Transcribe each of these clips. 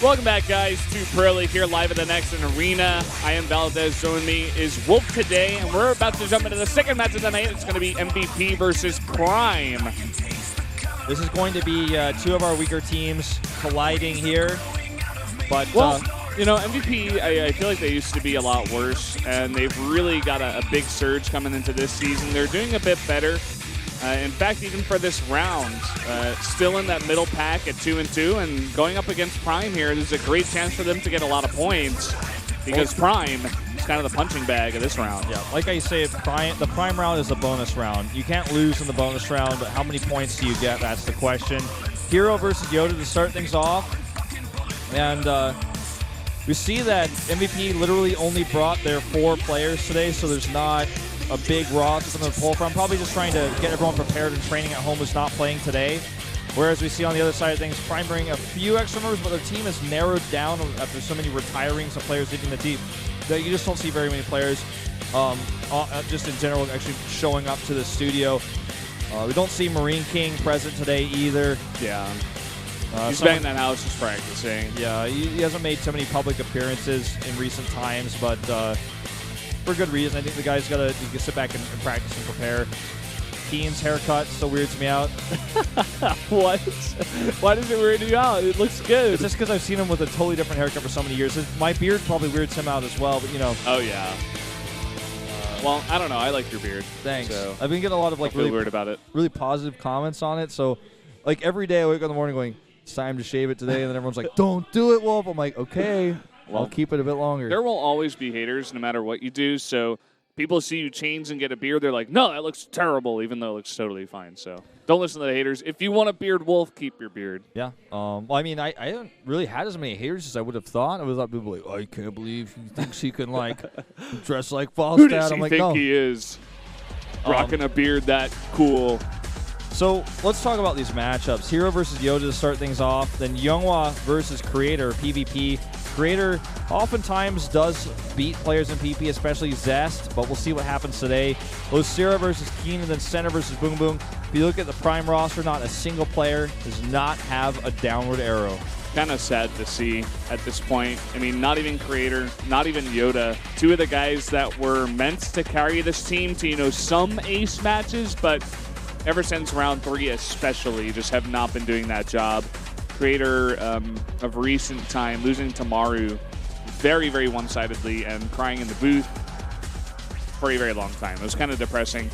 Welcome back, guys, to Pro League here live at the Next Arena. I am Valdez. Joining me is Wolf today, and we're about to jump into the second match of the night. It's going to be MVP versus Prime. This is going to be two of our weaker teams colliding here. But well, you know, MVP, I feel like they used to be a lot worse, and they've really got a big surge coming into this season. They're doing a bit better. In fact, even for this round, still in that middle pack at 2-2, and going up against Prime here, there's a great chance for them to get a lot of points because Prime is kind of the punching bag of this round. Yeah, like I say, the Prime round is a bonus round. You can't lose in the bonus round, but how many points do you get? That's the question. HerO versus YoDa to start things off. And we see that MVP literally only brought their 4 players today, so there's not a big roster from the pull from. Probably just trying to get everyone prepared and training at home who's not playing today. Whereas we see on the other side of things, Prime bring a few extra members, but their team is narrowed down after so many retirings of players leaving the team that you just don't see very many players just in general actually showing up to the studio. We don't see Marine King present today either. Yeah. He's banging that house just practicing. Yeah, he hasn't made so many public appearances in recent times, but for good reason. I think the guy's got to sit back and practice and prepare. Keen's haircut still weirds me out. What? Why does it weird you out? It looks good. It's just because I've seen him with a totally different haircut for so many years. My beard probably weirds him out as well, but you know. Oh, yeah. Well, I don't know. I like your beard. Thanks. So I've been getting a lot of like really weird about it. Really positive comments on it. So, like every day I wake up in the morning going, "It's time to shave it today," and then everyone's like, "Don't do it, Wolf." I'm like, "Okay, well, I'll keep it a bit longer." There will always be haters no matter what you do. So people see you change and get a beard, they're like, "No, that looks terrible," even though it looks totally fine. So don't listen to the haters. If you want a beard, Wolf, keep your beard. Yeah. Well, I mean, I haven't really had as many haters as I would have thought. I would have thought people like, "Oh, I can't believe he thinks he can like dress like Falstad." Who does he I'm like, think no. he is? Rocking a beard that cool. So let's talk about these matchups. HerO versus YoDa to start things off. Then Youngwa versus Creator, PvP. Creator oftentimes does beat players in PvP, especially Zest, but we'll see what happens today. Losira versus Keen, and then Center versus Boom Boom. If you look at the Prime roster, not a single player does not have a downward arrow. Kind of sad to see at this point. I mean, not even Creator, not even YoDa. Two of the guys that were meant to carry this team to, you know, some ace matches, but ever since round 3 especially, just have not been doing that job. Creator of recent time, losing to Maru very, very one-sidedly and crying in the booth for a very long time. It was kind of depressing.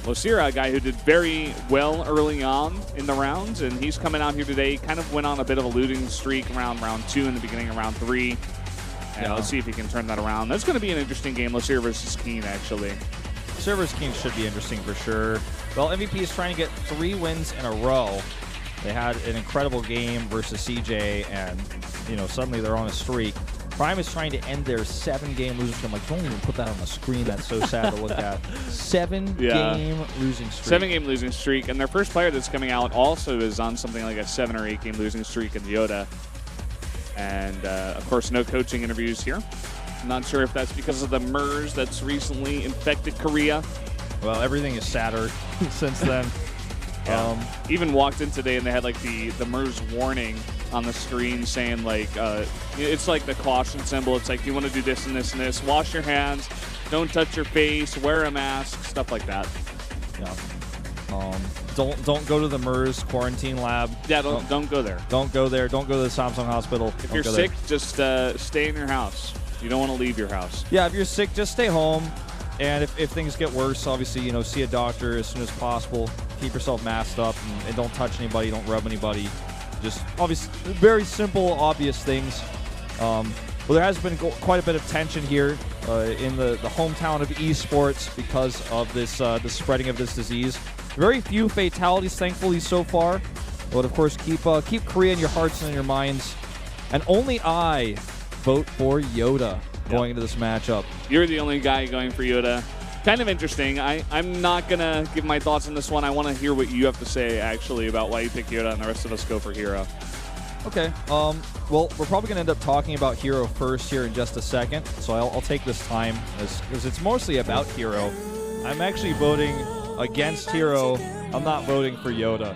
Losira, a guy who did very well early on in the rounds, and he's coming out here today, kind of went on a bit of a losing streak around round 2 in the beginning of round 3. And let's see if he can turn that around. That's going to be an interesting game, Losira versus Keen, actually. Servers King should be interesting for sure. Well, MVP is trying to get 3 wins in a row. They had an incredible game versus CJ, and you know suddenly they're on a streak. Prime is trying to end their 7-game losing streak. I'm like, don't even put that on the screen. That's so sad to look at. 7-game losing streak. 7-game losing streak, and their first player that's coming out also is on something like a 7 or 8-game losing streak in YoDa. And of course, no coaching interviews here. I'm not sure if that's because of the MERS that's recently infected Korea. Well, everything is sadder since then. Even walked in today and they had like the MERS warning on the screen saying like, it's like the caution symbol. It's like, you want to do this and this and this. Wash your hands. Don't touch your face. Wear a mask. Stuff like that. Yeah. Don't go to the MERS quarantine lab. Yeah, don't go there. Don't go there. Don't go to the Samsung hospital. If you're sick, just stay in your house. You don't want to leave your house. Yeah, if you're sick, just stay home. And if things get worse, obviously, you know, see a doctor as soon as possible. Keep yourself masked up and don't touch anybody. Don't rub anybody. Just obvious, very simple, obvious things. Well, there has been quite a bit of tension here in the hometown of esports because of this the spreading of this disease. Very few fatalities, thankfully, so far. But of course, keep Korea in your hearts and in your minds. And only I vote for YoDa going into this matchup. You're the only guy going for YoDa. Kind of interesting. I'm not going to give my thoughts on this one. I want to hear what you have to say, actually, about why you pick YoDa and the rest of us go for HerO. Okay. Well, we're probably going to end up talking about HerO first here in just a second, so I'll take this time because it's mostly about HerO. I'm actually voting against HerO. I'm not voting for YoDa.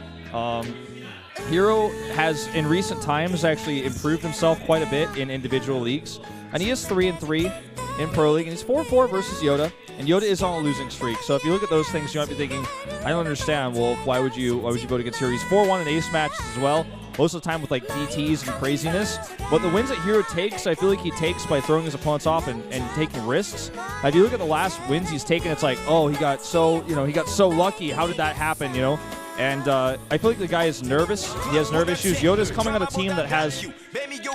HerO has, in recent times, actually improved himself quite a bit in individual leagues. And he is 3-3 in Pro League, and he's 4-4 versus YoDa. And YoDa is on a losing streak. So if you look at those things, you might be thinking, I don't understand. Well, why would you vote against HerO? He's 4-1 in ace matches as well, most of the time with like DTs and craziness. But the wins that HerO takes, I feel like he takes by throwing his opponents off and taking risks. If you look at the last wins he's taken, it's like, oh, he got so lucky. How did that happen, And I feel like the guy is nervous. He has nerve issues. YoDa's coming on a team that has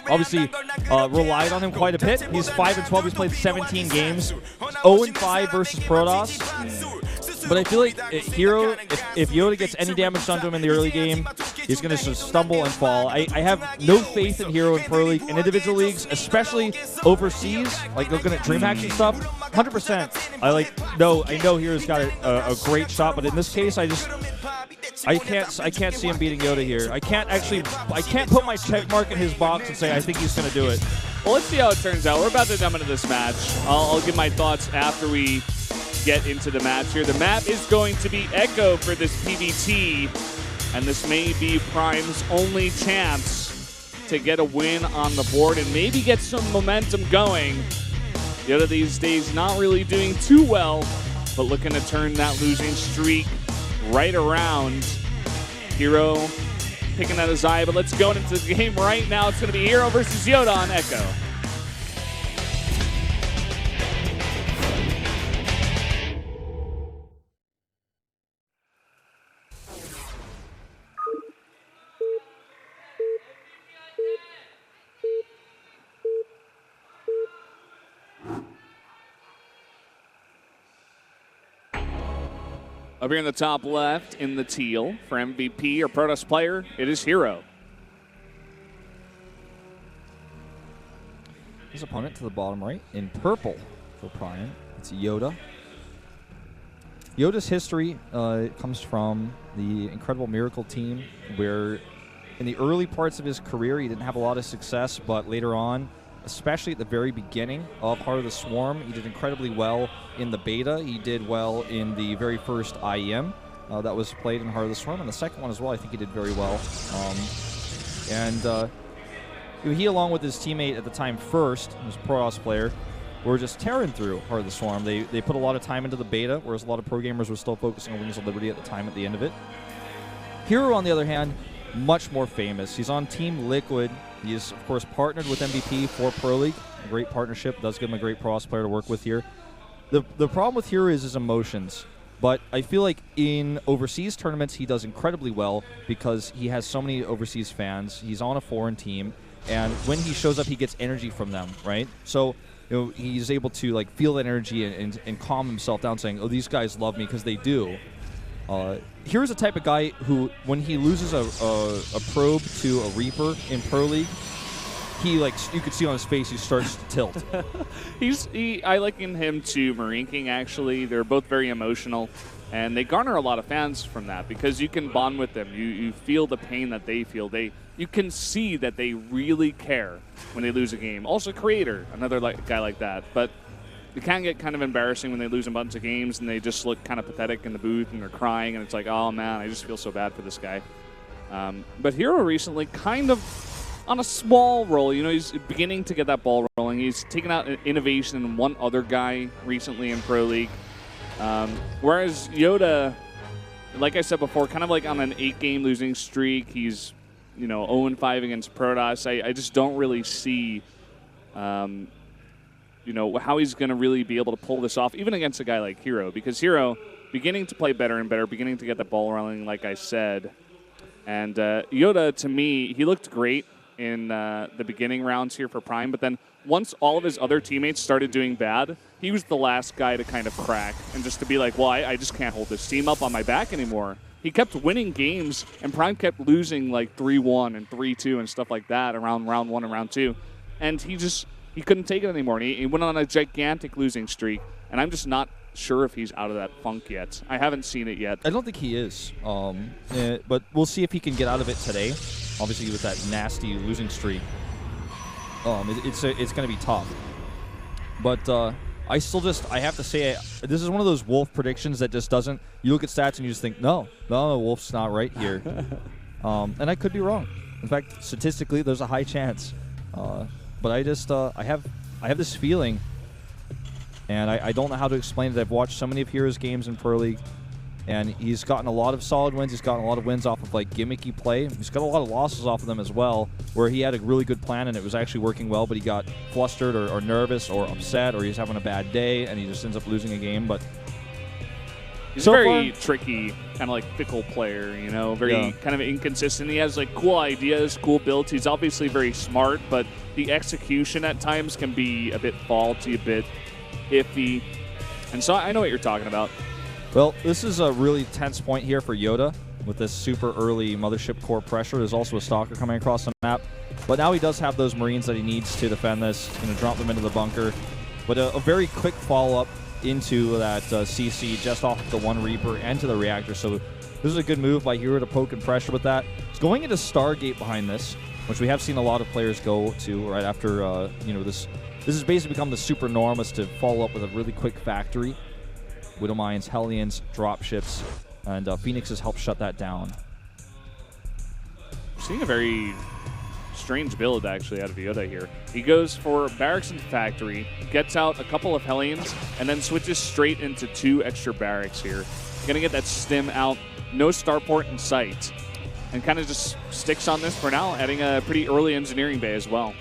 obviously relied on him quite a bit. He's 5-12. He's played 17 games. 0-5 versus Protoss. But I feel like HerO, if YoDa gets any damage done to him in the early game, he's going to just stumble and fall. I have no faith in HerO in Pro League. In individual leagues, especially overseas, like looking at DreamHacks and stuff, 100%. I know HerO's got a great shot, but in this case, I can't see him beating YoDa here. I can't put my check mark in his box and say I think he's going to do it. Well, let's see how it turns out. We're about to jump into this match. I'll give my thoughts after we get into the match here. The map is going to be Echo for this PvT, and this may be Prime's only chance to get a win on the board and maybe get some momentum going. YoDa these days not really doing too well, but looking to turn that losing streak right around. HerO picking at his eye, but let's go into the game right now. It's going to be HerO versus YoDa on Echo. Up here in the top left, in the teal, for MVP or Protoss player, it is HerO. His opponent to the bottom right, in purple for Prime, it's YoDa. YoDa's history comes from the Incredible Miracle team, where in the early parts of his career, he didn't have a lot of success, but later on, especially at the very beginning of Heart of the Swarm, he did incredibly well in the beta. He did well in the very first IEM that was played in Heart of the Swarm, and the second one as well, I think he did very well. He, along with his teammate at the time First, who was a Protoss player, were just tearing through Heart of the Swarm. They put a lot of time into the beta, whereas a lot of pro gamers were still focusing on Wings of Liberty at the time at the end of it. HerO, on the other hand, much more famous. He's on Team Liquid. He is, of course, partnered with MVP for Pro League. A great partnership. Does give him a great Protoss player to work with here. The problem with HerO is his emotions. But I feel like in overseas tournaments, he does incredibly well because he has so many overseas fans. He's on a foreign team. And when he shows up, he gets energy from them, right? So he's able to feel that energy and calm himself down, saying, oh, these guys love me, because they do. Here's a type of guy who, when he loses a probe to a Reaper in Pro League, you could see on his face he starts to tilt. I liken him to Marine King, actually. They're both very emotional, and they garner a lot of fans from that because you can bond with them. You feel the pain that they feel. You can see that they really care when they lose a game. Also, Creator, another guy like that. But it can get kind of embarrassing when they lose a bunch of games and they just look kind of pathetic in the booth and they're crying, and it's like, oh man, I just feel so bad for this guy. But HerO recently kind of on a small roll. He's beginning to get that ball rolling. He's taken out innovation in one other guy recently in Pro League. Whereas YoDa, like I said before, kind of on an 8-game losing streak. He's 0-5 against Protoss. I just don't really see how he's going to really be able to pull this off, even against a guy like HerO, because HerO beginning to play better and better, beginning to get the ball rolling, like I said. And YoDa, to me, he looked great in the beginning rounds here for Prime, but then once all of his other teammates started doing bad, he was the last guy to kind of crack and just to be like, well, I just can't hold this team up on my back anymore. He kept winning games, and Prime kept losing 3-1 and 3-2 and stuff like that around round 1 and round 2. And he couldn't take it anymore. And he went on a gigantic losing streak, and I'm just not sure if he's out of that funk yet. I haven't seen it yet. I don't think he is, but we'll see if he can get out of it today. Obviously, with that nasty losing streak, it's going to be tough. But I have to say, this is one of those Wolf predictions that just doesn't. You look at stats and you just think, no, Wolf's not right here. And I could be wrong. In fact, statistically, there's a high chance. But I just I have this feeling, and I don't know how to explain it. I've watched so many of HerO's games in Pro League, and he's gotten a lot of solid wins. He's gotten a lot of wins off of like gimmicky play. He's got a lot of losses off of them as well, where he had a really good plan and it was actually working well, but he got flustered or nervous or upset, or he's having a bad day and he just ends up losing a game. But he's a very tricky, kind of like fickle player, you know, very kind of inconsistent. He has like cool ideas, cool builds. He's obviously very smart, but the execution at times can be a bit faulty, a bit iffy. And so I know what you're talking about. Well, this is a really tense point here for YoDa with this super early Mothership core pressure. There's also a Stalker coming across the map. But now he does have those Marines that he needs to defend this. He's going to drop them into the bunker. But a very quick follow-up into that CC just off the one Reaper and to the reactor. So this is a good move by HerO to poke and pressure with that. It's going into Stargate behind this, which we have seen a lot of players go to right after, you know, this has basically become the super norm, is to follow up with a really quick factory. Widow Mines, Hellions, dropships, and Phoenixes help shut that down. We're seeing a very strange build, actually, out of YoDa here. He goes for Barracks and Factory, gets out a couple of Hellions, and then switches straight into 2 extra Barracks here. Gonna get that stim out, no starport in sight, and kind of just sticks on this for now, adding a pretty early engineering bay as well.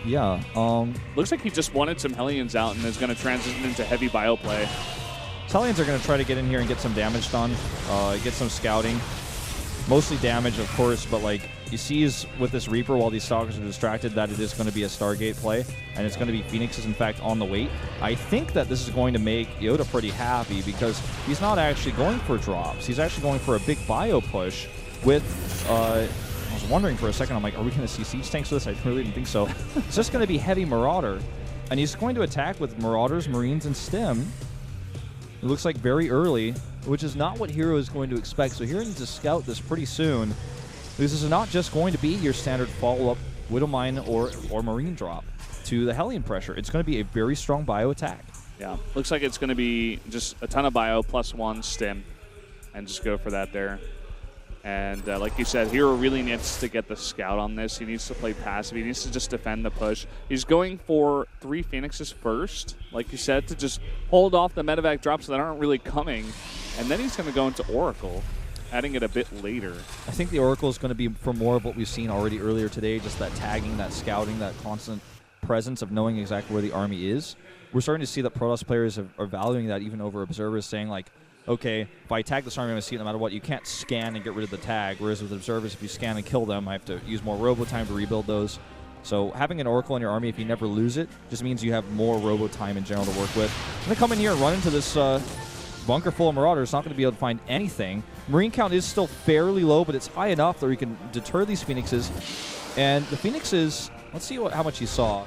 Yeah. Looks like he just wanted some Hellions out and is going to transition into heavy bio play. Hellions are going to try to get in here and get some damage done, get some scouting. Mostly damage, of course, but like he sees with this Reaper while these Stalkers are distracted that it is going to be a Stargate play, and it's going to be Phoenixes, in fact, on the wait. I think that this is going to make YoDa pretty happy because he's not actually going for drops. He's actually going for a big bio push with... I was wondering for a second, I'm like, are we going to see siege tanks with this? I really didn't think so. It's just going to be heavy Marauder, and he's going to attack with Marauders, Marines, and Stim. It looks like very early, which is not what HerO is going to expect. So HerO needs to scout this pretty soon. This is not just going to be your standard follow-up Widow Mine or Marine drop to the Hellion pressure. It's going to be a very strong bio attack. Yeah, looks like it's going to be just a ton of bio +1 Stim, and just go for that there. And like you said, HerO really needs to get the scout on this. He needs to play passive. He needs to just defend the push. He's going for 3 Phoenixes first, like you said, to just hold off the medevac drops that aren't really coming. And then he's going to go into Oracle, adding it a bit later. I think the Oracle is going to be for more of what we've seen already earlier today, just that tagging, that scouting, that constant presence of knowing exactly where the army is. We're starting to see that Protoss players are valuing that even over observers, saying like, okay, if I tag this army, I'm going to see it no matter what. You can't scan and get rid of the tag, whereas with observers, if you scan and kill them, I have to use more robo time to rebuild those. So having an Oracle in your army, if you never lose it, just means you have more robo time in general to work with. I'm going to come in here and run into this bunker full of Marauders. Not going to be able to find anything. Marine count is still fairly low, but it's high enough that we can deter these Phoenixes. And the Phoenixes, let's see how much he saw.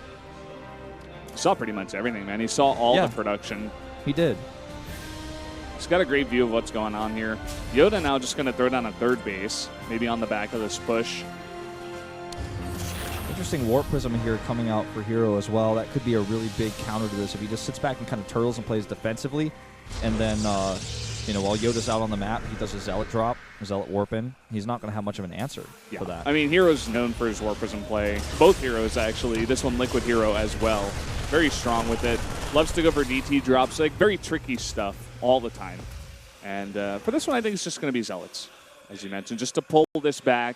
He saw pretty much everything, man. He saw all the production. He did. He's got a great view of what's going on here. YoDa now just going to throw down a 3rd base, maybe on the back of this push. Interesting Warp Prism here coming out for HerO as well. That could be a really big counter to this if he just sits back and kind of turtles and plays defensively. And then, you know, while YoDa's out on the map, he does a Zealot drop, a Zealot Warp in. He's not going to have much of an answer for that. I mean, HerO's known for his Warp Prism play. Both HerOs, actually. This one, Liquid HerO as well. Very strong with it. Loves to go for DT drops. Like, very tricky stuff all the time. And for this one, I think it's just going to be Zealots, as you mentioned, just to pull this back,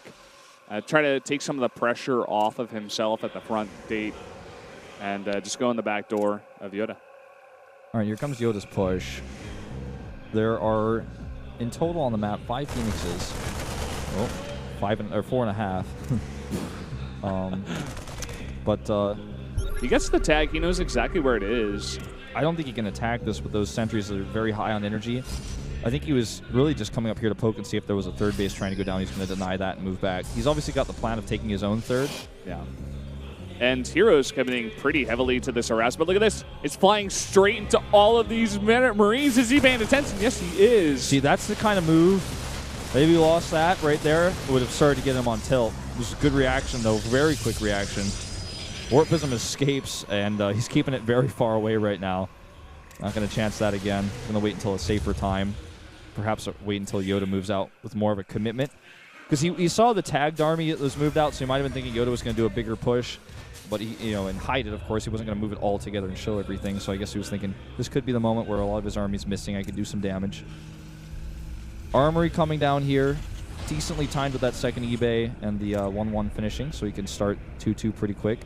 try to take some of the pressure off of himself at the front gate, and just go in the back door of YoDa. All right, here comes YoDa's push. There are, in total on the map, 5 Phoenixes. Oh, 4.5. But he gets the tag. He knows exactly where it is. I don't think he can attack this with those sentries that are very high on energy. I think he was really just coming up here to poke and see if there was a 3rd base trying to go down. He's going to deny that and move back. He's obviously got the plan of taking his own 3rd. Yeah. And HerO's committing pretty heavily to this harass. But look at this. It's flying straight into all of these Marines. Is he paying attention? Yes, he is. See, that's the kind of move. Maybe we lost that right there. It would have started to get him on tilt. It was a good reaction, though. Very quick reaction. Warp Prism escapes, and he's keeping it very far away right now. Not going to chance that again. Going to wait until a safer time. Perhaps wait until YoDa moves out with more of a commitment. Because he saw the tagged army that was moved out, so he might have been thinking YoDa was going to do a bigger push. But he, and hide it, of course. He wasn't going to move it all together and show everything. So I guess he was thinking, this could be the moment where a lot of his army's missing. I could do some damage. Armory coming down here. Decently timed with that second eBay and the 1-1 finishing, so he can start 2-2 pretty quick.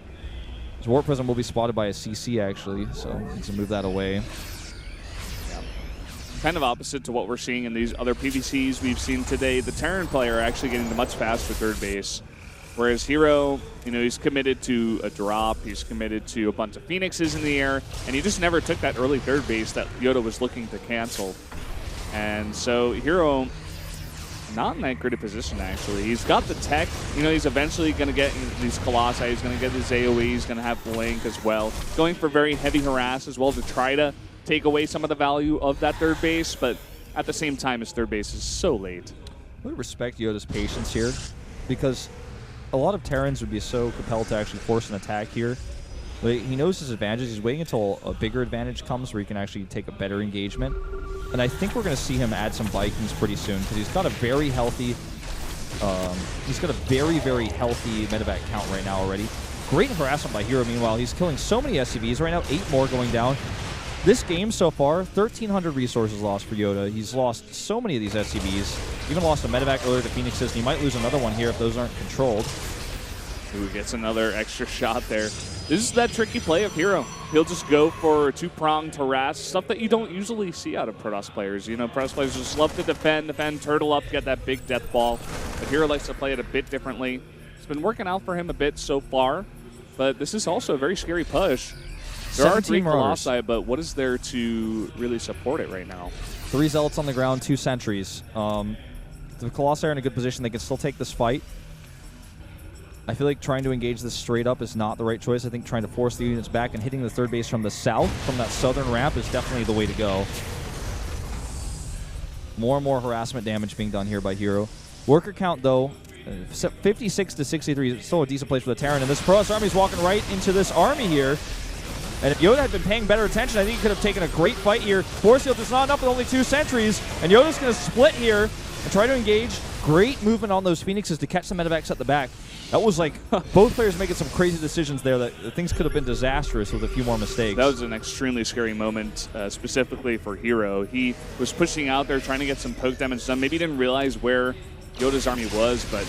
His Warp Prism will be spotted by a CC, actually, so he needs to move that away. Kind of opposite to what we're seeing in these other PVCs we've seen today. The Terran player actually getting the much faster third base. Whereas HerO, he's committed to a drop, he's committed to a bunch of Phoenixes in the air, and he just never took that early third base that YoDa was looking to cancel. And so HerO, not in that great a position, actually. He's got the tech. He's eventually going to get these Colossi, he's going to get his AoE, he's going to have Blink as well. Going for very heavy harass as well to try to take away some of the value of that third base, but at the same time, his third base is so late. I would respect YoDa's patience here, because a lot of Terrans would be so compelled to actually force an attack here. But he knows his advantages. He's waiting until a bigger advantage comes where he can actually take a better engagement. And I think we're going to see him add some Vikings pretty soon, because he's got a very healthy very healthy medevac count right now already. Great harassment by HerO, meanwhile. He's killing so many SCVs. Right now, 8 more going down. This game so far, 1,300 resources lost for YoDa. He's lost so many of these SCVs. Even lost a medevac earlier to Phoenixes, and he might lose another one here if those aren't controlled. Ooh, gets another extra shot there. This is that tricky play of HerO. He'll just go for two-pronged harass, stuff that you don't usually see out of Protoss players. Protoss players just love to defend, turtle up, get that big death ball. But HerO likes to play it a bit differently. It's been working out for him a bit so far, but this is also a very scary push. There are 3 Colossi, but what is there to really support it right now? 3 Zealots on the ground, 2 Sentries. The Colossi are in a good position. They can still take this fight. I feel like trying to engage this straight up is not the right choice. I think trying to force the units back and hitting the third base from the south, from that southern ramp, is definitely the way to go. More and more harassment damage being done here by HerO. Worker count, though, 56 to 63. Still a decent place for the Terran. And this Protoss army is walking right into this army here. And if YoDa had been paying better attention, I think he could have taken a great fight here. Force field is not enough with only 2 sentries. And YoDa's going to split here and try to engage. Great movement on those Phoenixes to catch the medevacs at the back. That was like both players making some crazy decisions there that things could have been disastrous with a few more mistakes. That was an extremely scary moment, specifically for HerO. He was pushing out there, trying to get some poke damage done. Maybe he didn't realize where YoDa's army was, but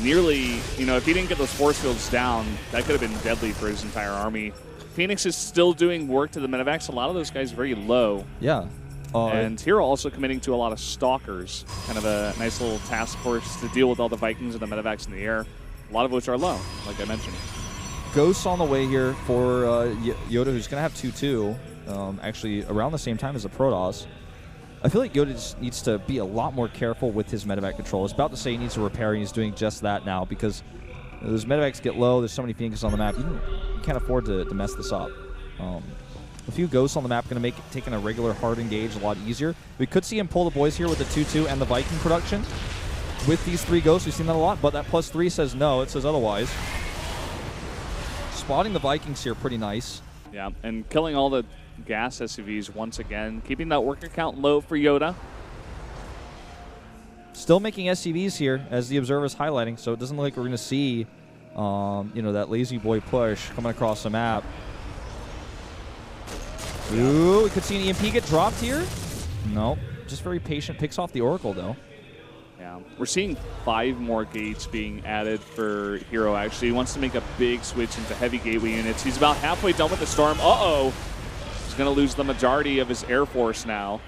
nearly, if he didn't get those force fields down, that could have been deadly for his entire army. Phoenix is still doing work to the medevacs. A lot of those guys very low. Yeah. And HerO also committing to a lot of stalkers. Kind of a nice little task force to deal with all the Vikings and the medevacs in the air. A lot of which are low, like I mentioned. Ghosts on the way here for YoDa, who's going to have 2-2, actually around the same time as the Protoss. I feel like YoDa just needs to be a lot more careful with his medevac control. I was about to say he needs to repair, and he's doing just that now, because those medevacs get low. There's so many Phoenixes on the map. You can't afford to mess this up. A few Ghosts on the map going to make taking a regular hard engage a lot easier. We could see him pull the boys here with the 2-2 and the Viking production. With these 3 Ghosts, we've seen that a lot, but that +3 says no. It says otherwise. Spotting the Vikings here, pretty nice. Yeah, and killing all the gas SCVs once again, keeping that worker count low for YoDa. Still making SCVs here, as the observer's highlighting, so it doesn't look like we're going to see, that lazy boy push coming across the map. Ooh, we could see an EMP get dropped here. Nope, just very patient. Picks off the Oracle, though. Yeah, we're seeing 5 more gates being added for HerO, actually. He wants to make a big switch into heavy gateway units. He's about halfway done with the Storm. Uh-oh. He's going to lose the majority of his Air Force now.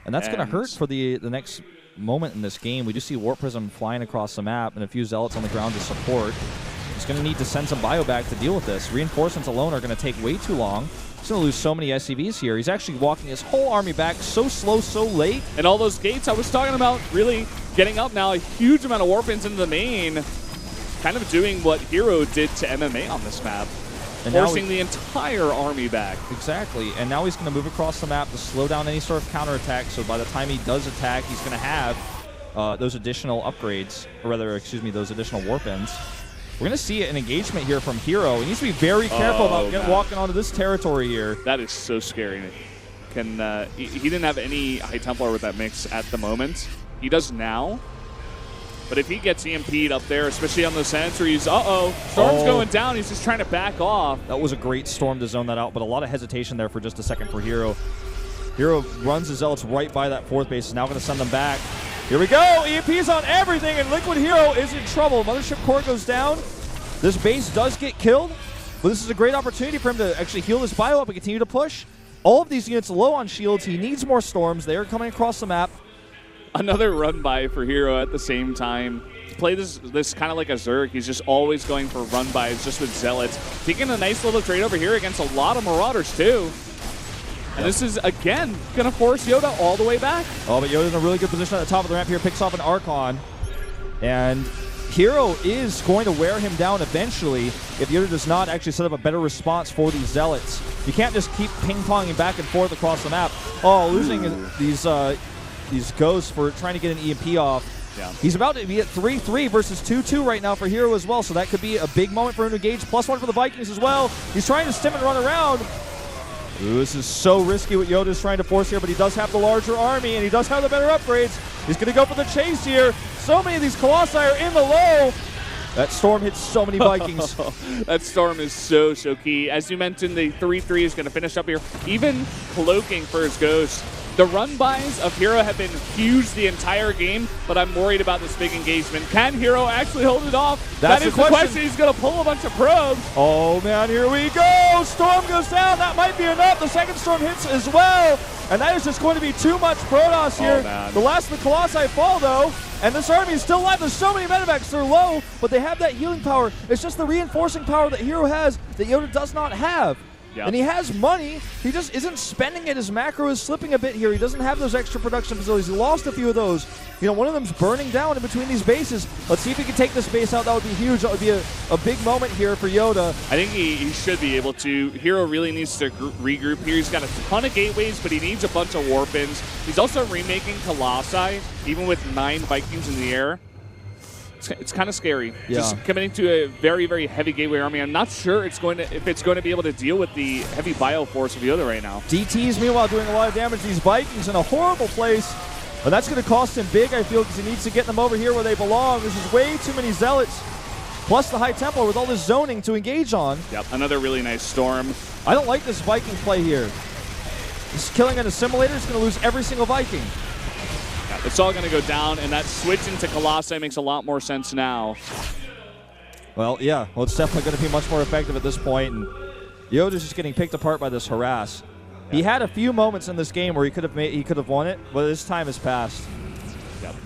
And that's going to hurt for the next moment in this game. We do see Warp Prism flying across the map and a few Zealots on the ground to support. He's going to need to send some bio back to deal with this. Reinforcements alone are going to take way too long. He's going to lose so many SCVs here. He's actually walking his whole army back so slow, so late. And all those gates I was talking about really getting up now. A huge amount of warpins into the main. Kind of doing what HerO did to MMA on this map. And forcing the entire army back. Exactly. And now he's going to move across the map to slow down any sort of counterattack. So by the time he does attack, he's going to have those additional upgrades. Or rather, excuse me, those additional warpins. We're going to see an engagement here from HerO. He needs to be very careful about walking onto this territory here. That is so scary. He didn't have any High Templar with that mix at the moment. He does now. But if he gets EMP'd up there, especially on the sentries, Storm's going down. He's just trying to back off. That was a great Storm to zone that out, but a lot of hesitation there for just a second for HerO. HerO runs the Zealots right by that 4th base. Is now going to send them back. Here we go. EMP's on everything, and Liquid HerO is in trouble. Mothership Core goes down. This base does get killed, but this is a great opportunity for him to actually heal his bio up and continue to push. All of these units low on shields. He needs more Storms. They are coming across the map. Another run by for HerO at the same time. Play this kind of like a Zerg. He's just always going for run bys just with Zealots. Taking a nice little trade over here against a lot of Marauders too. And this is, again, going to force YoDa all the way back. Oh, but YoDa's in a really good position at the top of the ramp here. Picks off an Archon. And HerO is going to wear him down eventually if YoDa does not actually set up a better response for these Zealots. You can't just keep ping-ponging back and forth across the map. Oh, losing these ghosts for trying to get an EMP off. Yeah. He's about to be at 3-3 versus 2-2 right now for HerO as well, so that could be a big moment for him to engage. +1 for the Vikings as well. He's trying to stim and run around. Ooh, this is so risky what YoDa is trying to force here, but he does have the larger army, and he does have the better upgrades. He's going to go for the chase here. So many of these Colossi are in the low. That Storm hits so many Vikings. That Storm is so key. As you mentioned, the 3-3 is going to finish up here. Even cloaking for his Ghost. The run-bys of HerO have been huge the entire game, but I'm worried about this big engagement. Can HerO actually hold it off? That's the question. He's going to pull a bunch of probes. Oh, man, here we go. Storm goes down. That might be enough. The second Storm hits as well. And that is just going to be too much Protoss here. The last of the Colossi fall, though. And this army is still alive. There's so many medevacs. They're low, but they have that healing power. It's just the reinforcing power that HerO has that YoDa does not have. Yep. And he has money. He just isn't spending it. His macro is slipping a bit here. He doesn't have those extra production facilities. He lost a few of those. You know, one of them's burning down in between these bases. Let's see if he can take this base out. That would be huge. That would be a big moment here for YoDa. I think he should be able to. HerO really needs to regroup here. He's got a ton of gateways, but he needs a bunch of warpins. He's also remaking Colossi, even with 9 Vikings in the air. It's kind of scary. Yeah. Just committing to a very, very heavy gateway army. I'm not sure if it's going to be able to deal with the heavy bio force of YoDa right now. DT's meanwhile doing a lot of damage to these Vikings in a horrible place. And that's going to cost him big, I feel, because he needs to get them over here where they belong. This is way too many Zealots. Plus the High Templar with all this zoning to engage on. Yep, another really nice Storm. I don't like this Viking play here. This killing an assimilator is going to lose every single Viking. It's all going to go down, and that switch into Colossi makes a lot more sense now. Well, yeah. Well, it's definitely going to be much more effective at this point. And YoDa's just getting picked apart by this harass. Yeah. He had a few moments in this game where he could have won it, but his time has passed.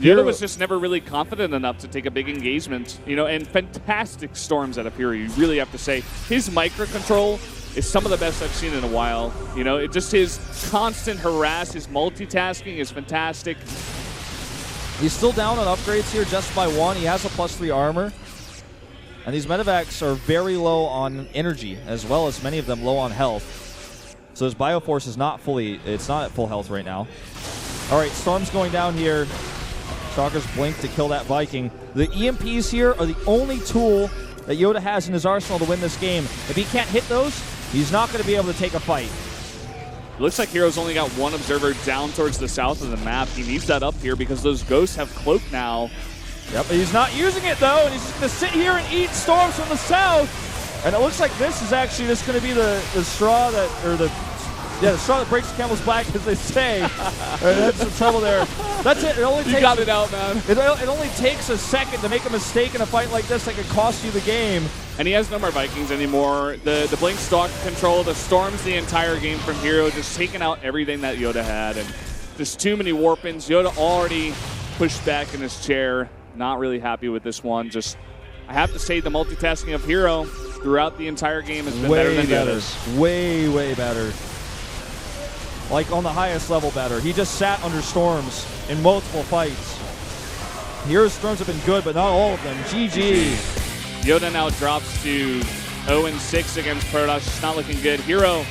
YoDa was just never really confident enough to take a big engagement, you know, and fantastic Storms out of HerO. You really have to say his microcontrol is some of the best I've seen in a while. You know, just his constant harass, his multitasking is fantastic. He's still down on upgrades here just by 1. He has a +3 armor. And these medevacs are very low on energy, as well as many of them low on health. So his Bioforce is not at full health right now. All right, Storm's going down here. Stalker's blink to kill that Viking. The EMPs here are the only tool that YoDa has in his arsenal to win this game. If he can't hit those, he's not going to be able to take a fight. It looks like HerO's only got 1 observer down towards the south of the map. He needs that up here because those ghosts have cloak now. Yep, but he's not using it though, and he's just going to sit here and eat Storms from the south. And it looks like this is actually just going to be the straw the straw that breaks the camel's back, as they say. That's some trouble there. That's it. You got it out, man. It only takes a second to make a mistake in a fight like this that could cost you the game. And he has no more Vikings anymore. The blink stalk control, the Storms the entire game from HerO, just taking out everything that YoDa had. And just too many warpins. YoDa already pushed back in his chair. Not really happy with this one. I have to say the multitasking of HerO throughout the entire game has been better than YoDa's. Way, way better. Like on the highest level better. He just sat under Storms in multiple fights. HerO's Storms have been good, but not all of them. GG. YoDa now drops to 0-6 against Protoss. It's not looking good. HerO,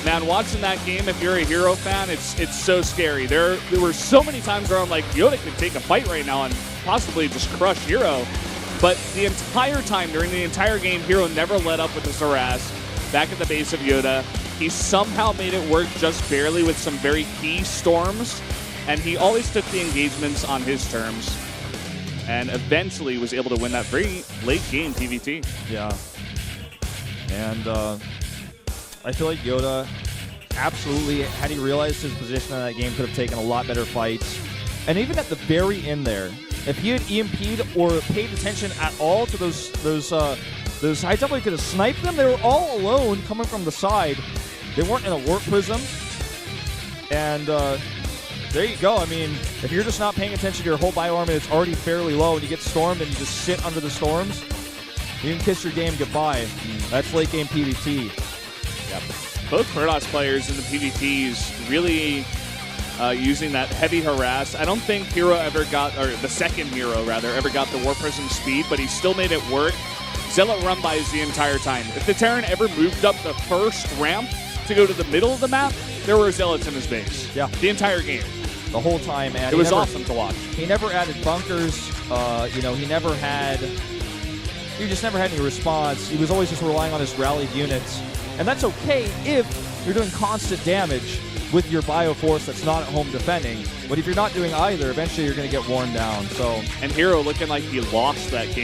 man, watching that game, if you're a HerO fan, it's so scary. There were so many times where I'm like, YoDa could take a fight right now and possibly just crush HerO. But the entire time, during the entire game, HerO never let up with his harass. Back at the base of YoDa, he somehow made it work just barely with some very key Storms, and he always took the engagements on his terms. and eventually was able to win that very late game PvT. Yeah. And I feel like YoDa absolutely, had he realized his position in that game, could have taken a lot better fights. And even at the very end there, if he had EMP'd or paid attention at all to those I definitely could have sniped them. They were all alone coming from the side. They weren't in a warp prism. And there you go. I mean, if you're just not paying attention to your whole bioarm and it's already fairly low and you get stormed and you just sit under the storms, you can kiss your game goodbye. That's late game PvT. Yep. Both Protoss players in the PvTs really using that heavy harass. I don't think HerO ever got, or the second HerO rather, ever got the Warp Prism speed, but he still made it work. Zealot run-bys the entire time. If the Terran ever moved up the first ramp to go to the middle of the map, there were Zealots in his base. Yeah. The entire game. The whole time. And it was awesome to watch. He never added bunkers. He just never had any response. He was always just relying on his rallied units. And that's okay if you're doing constant damage with your Bioforce that's not at home defending. But if you're not doing either, eventually you're going to get worn down. So, and HerO looking like he lost that game.